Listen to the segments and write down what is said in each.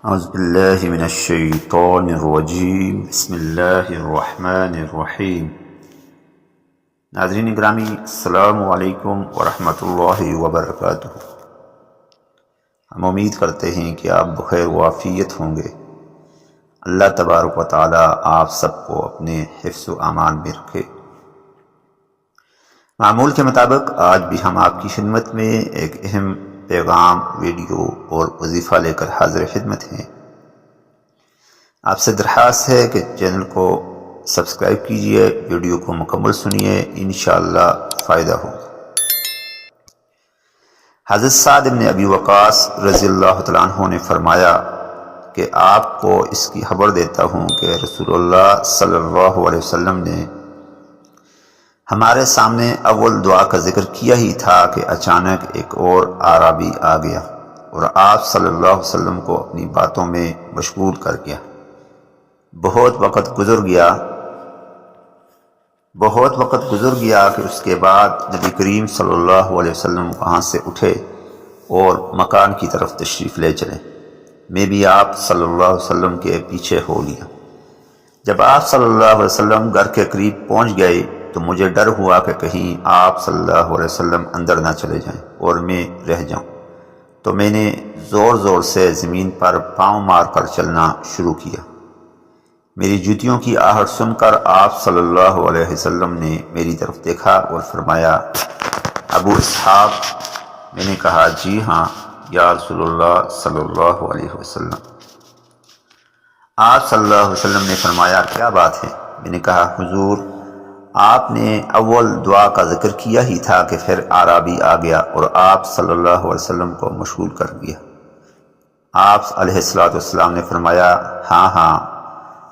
اعوذ باللہ من الشیطان الرجیم بسم اللہ الرحمن الرحیم۔ ناظرین گرامی، السلام علیکم ورحمۃ اللہ وبرکاتہ۔ ہم امید کرتے ہیں کہ آپ بخیر و عافیت ہوں گے۔ اللہ تبارک و تعالی آپ سب کو اپنے حفظ و امان میں رکھے۔ معمول کے مطابق آج بھی ہم آپ کی خدمت میں ایک اہم پیغام، ویڈیو اور وظیفہ لے کر حاضر خدمت ہیں۔ آپ سے درخواست ہے کہ چینل کو سبسکرائب کیجئے، ویڈیو کو مکمل سنیے، انشاءاللہ فائدہ ہوگا۔ حضرت سعد بن ابی وقاص رضی اللہ تعالیٰ عنہ نے فرمایا کہ آپ کو اس کی خبر دیتا ہوں کہ رسول اللہ صلی اللہ علیہ وسلم نے ہمارے سامنے اول دعا کا ذکر کیا ہی تھا کہ اچانک ایک اور اعرابی آ گیا اور آپ صلی اللہ علیہ وسلم کو اپنی باتوں میں مشغول کر گیا۔ بہت وقت گزر گیا کہ اس کے بعد نبی کریم صلی اللہ علیہ وسلم وہاں سے اٹھے اور مکان کی طرف تشریف لے چلے۔ میں بھی آپ صلی اللہ علیہ وسلم کے پیچھے ہو لیا۔ جب آپ صلی اللہ علیہ وسلم گھر کے قریب پہنچ گئے تو مجھے ڈر ہوا کہ کہیں آپ صلی اللہ علیہ وسلم اندر نہ چلے جائیں اور میں رہ جاؤں، تو میں نے زور زور سے زمین پر پاؤں مار کر چلنا شروع کیا۔ میری جوتیوں کی آہٹ سن کر آپ صلی اللہ علیہ وسلم نے میری طرف دیکھا اور فرمایا، ابو اسحاق۔ میں نے کہا، جی ہاں یا رسول اللہ صلی اللہ علیہ وسلم۔ آپ صلی اللہ علیہ وسلم نے فرمایا، کیا بات ہے؟ میں نے کہا، حضور، آپ نے اول دعا کا ذکر کیا ہی تھا کہ پھر اعرابی آ گیا اور آپ صلی اللہ علیہ وسلم کو مشغول کر دیا۔ آپ علیہ السلام نے فرمایا، ہاں،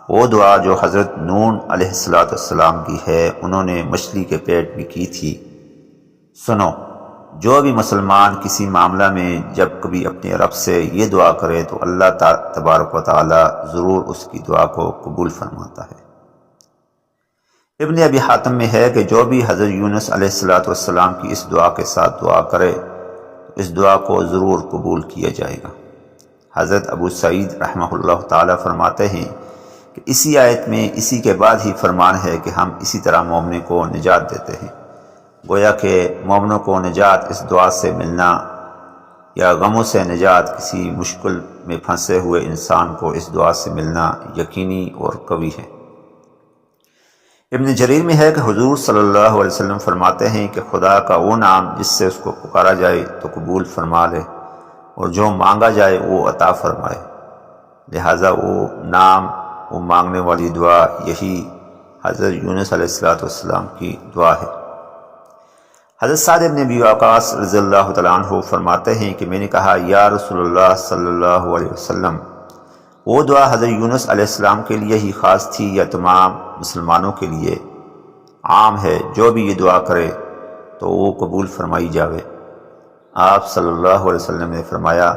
وہ دعا جو حضرت نون علیہ السلام کی ہے، انہوں نے مچھلی کے پیٹ میں کی تھی۔ سنو، جو بھی مسلمان کسی معاملہ میں جب کبھی اپنے رب سے یہ دعا کرے تو اللہ تبارک و تعالی ضرور اس کی دعا کو قبول فرماتا ہے۔ ابن ابی حاتم میں ہے کہ جو بھی حضرت یونس علیہ السلام کی اس دعا کے ساتھ دعا کرے تو اس دعا کو ضرور قبول کیا جائے گا۔ حضرت ابو سعید رحمہ اللہ تعالی فرماتے ہیں کہ اسی آیت میں اسی کے بعد ہی فرمان ہے کہ ہم اسی طرح مومن کو نجات دیتے ہیں۔ گویا کہ مومنوں کو نجات اس دعا سے ملنا یا غموں سے نجات کسی مشکل میں پھنسے ہوئے انسان کو اس دعا سے ملنا یقینی اور قوی ہے۔ ابن جریر میں ہے کہ حضور صلی اللہ علیہ وسلم فرماتے ہیں کہ خدا کا وہ نام جس سے اس کو پکارا جائے تو قبول فرما لے اور جو مانگا جائے وہ عطا فرمائے، لہٰذا وہ نام، وہ مانگنے والی دعا، یہی حضرت یونس علیہ السلام کی دعا ہے۔ حضرت سعد بن ابی وقاص رضی اللہ تعالیٰ عنہ فرماتے ہیں کہ میں نے کہا، یا رسول اللہ صلی اللہ علیہ وسلم، وہ دعا حضرت یونس علیہ السلام کے لیے ہی خاص تھی یا تمام مسلمانوں کے لیے عام ہے؟ جو بھی یہ دعا کرے تو وہ قبول فرمائی جاوے۔ آپ صلی اللہ علیہ وسلم نے فرمایا،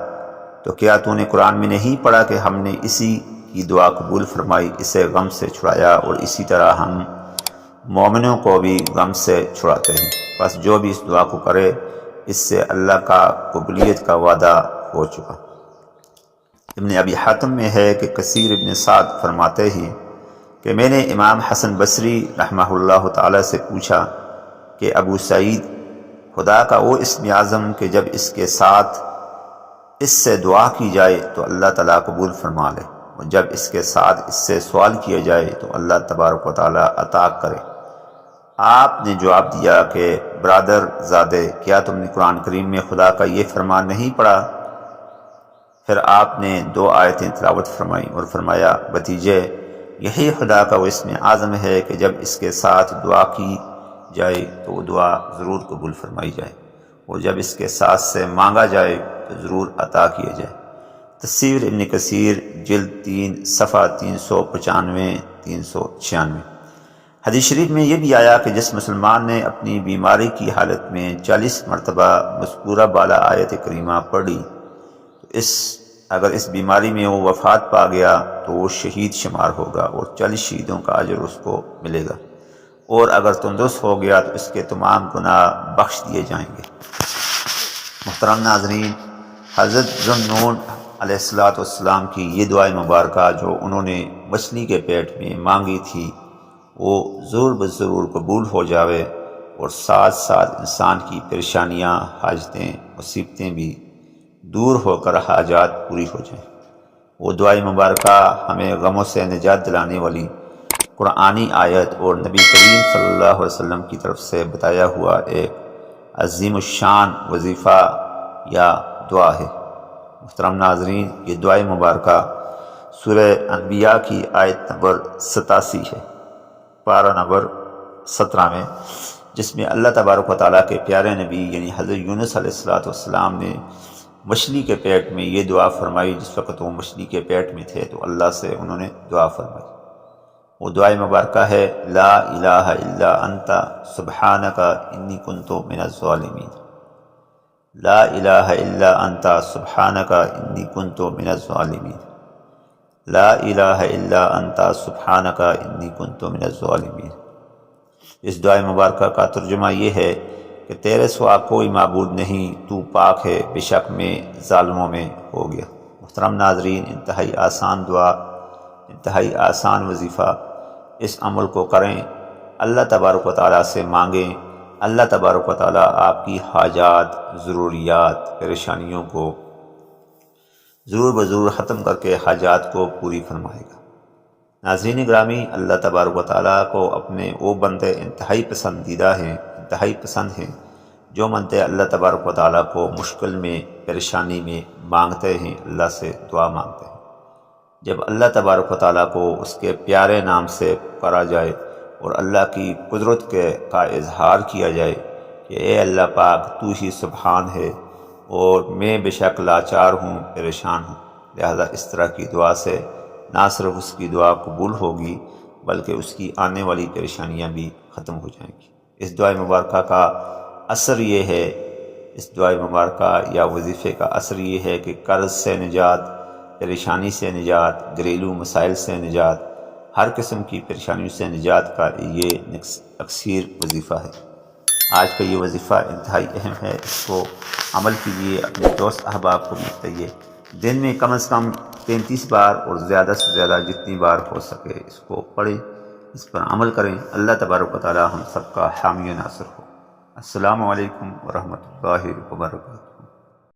تو کیا تو نے قرآن میں نہیں پڑھا کہ ہم نے اسی کی دعا قبول فرمائی، اسے غم سے چھڑایا، اور اسی طرح ہم مومنوں کو بھی غم سے چھڑاتے ہیں؟ بس جو بھی اس دعا کو کرے اس سے اللہ کا قبولیت کا وعدہ ہو چکا۔ ابن ابی حاتم میں ہے کہ کثیر ابن سعد فرماتے ہیں کہ میں نے امام حسن بصری رحمہ اللہ تعالی سے پوچھا کہ ابو سعید، خدا کا وہ اسم اعظم کہ جب اس کے ساتھ اس سے دعا کی جائے تو اللہ تعالیٰ قبول فرما لے، اور جب اس کے ساتھ اس سے سوال کیا جائے تو اللہ تبارک و تعالیٰ عطا کرے۔ آپ نے جواب دیا کہ برادر زادے، کیا تم نے قرآن کریم میں خدا کا یہ فرمان نہیں پڑھا؟ پھر آپ نے 2 آیتیں تلاوت فرمائیں اور فرمایا، بھتیجے، یہی خدا کا وہ اسم اعظم ہے کہ جب اس کے ساتھ دعا کی جائے تو وہ دعا ضرور قبول فرمائی جائے، اور جب اس کے ساتھ سے مانگا جائے تو ضرور عطا کیا جائے۔ تفسیر ابن کثیر جلد 3 صفحہ 395 396۔ حدیث شریف میں یہ بھی آیا کہ جس مسلمان نے اپنی بیماری کی حالت میں 40 مرتبہ مذکورہ بالا آیت کریمہ پڑھی تو اگر اس بیماری میں وہ وفات پا گیا تو وہ شہید شمار ہوگا اور 40 شہیدوں کا اجر اس کو ملے گا، اور اگر تندرست ہو گیا تو اس کے تمام گناہ بخش دیے جائیں گے۔ محترم ناظرین، حضرت ذوالنون علیہ الصلوۃ والسلام کی یہ دعائے مبارکہ جو انہوں نے مچھلی کے پیٹ میں مانگی تھی وہ ضرور بضرور قبول ہو جاوے، اور ساتھ ساتھ انسان کی پریشانیاں، حاجتیں، مصیبتیں بھی دور ہو کر حاجات پوری ہو جائیں۔ وہ دعائے مبارکہ ہمیں غموں سے نجات دلانے والی قرآنی آیت اور نبی کریم صلی اللہ علیہ وسلم کی طرف سے بتایا ہوا ایک عظیم الشان وظیفہ یا دعا ہے۔ محترم ناظرین، یہ دعائے مبارکہ سورہ انبیاء کی آیت نمبر 87 ہے، پارہ نمبر 17 میں، جس میں اللہ تبارک و تعالیٰ کے پیارے نبی یعنی حضرت یونس علیہ السلام نے مچھلی کے پیٹ میں یہ دعا فرمائی۔ جس وقت وہ مچھلی کے پیٹ میں تھے تو اللہ سے انہوں نے دعا فرمائی۔ وہ دعائے مبارکہ ہے لا الہ الا انت سبحانک انی کنت من الظالمین۔ لا الہ الا انت سبحانک انی کنت من الظالمین۔ لا الہ الا انت سبحانک انی کنت من الظالمین۔ اس دعائے مبارکہ کا ترجمہ یہ ہے کہ تیرے سوا کوئی معبود نہیں، تو پاک ہے، بے شک میں ظالموں میں ہو گیا۔ محترم ناظرین، انتہائی آسان دعا، انتہائی آسان وظیفہ، اس عمل کو کریں، اللہ تبارک و تعالیٰ سے مانگیں، اللہ تبارک و تعالیٰ آپ کی حاجات، ضروریات، پریشانیوں کو ضرور بضرور ختم کر کے حاجات کو پوری فرمائے گا۔ ناظرین گرامی، اللہ تبارک و تعالیٰ کو اپنے وہ بندے انتہائی پسندیدہ ہیں، انتہائی پسند ہیں، جو بندے اللہ تبارک و تعالیٰ کو مشکل میں، پریشانی میں مانگتے ہیں، اللہ سے دعا مانگتے ہیں۔ جب اللہ تبارک و تعالیٰ کو اس کے پیارے نام سے پکارا جائے اور اللہ کی قدرت کا اظہار کیا جائے کہ اے اللہ پاک تو ہی سبحان ہے اور میں بے شک لاچار ہوں، پریشان ہوں، لہذا اس طرح کی دعا سے نہ صرف اس کی دعا قبول ہوگی بلکہ اس کی آنے والی پریشانیاں بھی ختم ہو جائیں گی۔ اس دعائے مبارکہ کا اثر یہ ہے، اس دعائے مبارکہ یا وظیفے کا اثر یہ ہے کہ قرض سے نجات، پریشانی سے نجات، گھریلو مسائل سے نجات، ہر قسم کی پریشانیوں سے نجات کا یہ اکثیر وظیفہ ہے۔ آج کا یہ وظیفہ انتہائی اہم ہے، اس کو عمل کیجیے، اپنے دوست احباب کو بھی بتائیے، دن میں کم از کم 33 بار اور زیادہ سے زیادہ جتنی بار ہو سکے اس کو پڑھیں، اس پر عمل کریں۔ اللہ تبارک و تعالی ہم سب کا حامی و ناصر ہو۔ السلام علیکم ورحمۃ اللہ وبرکاتہ۔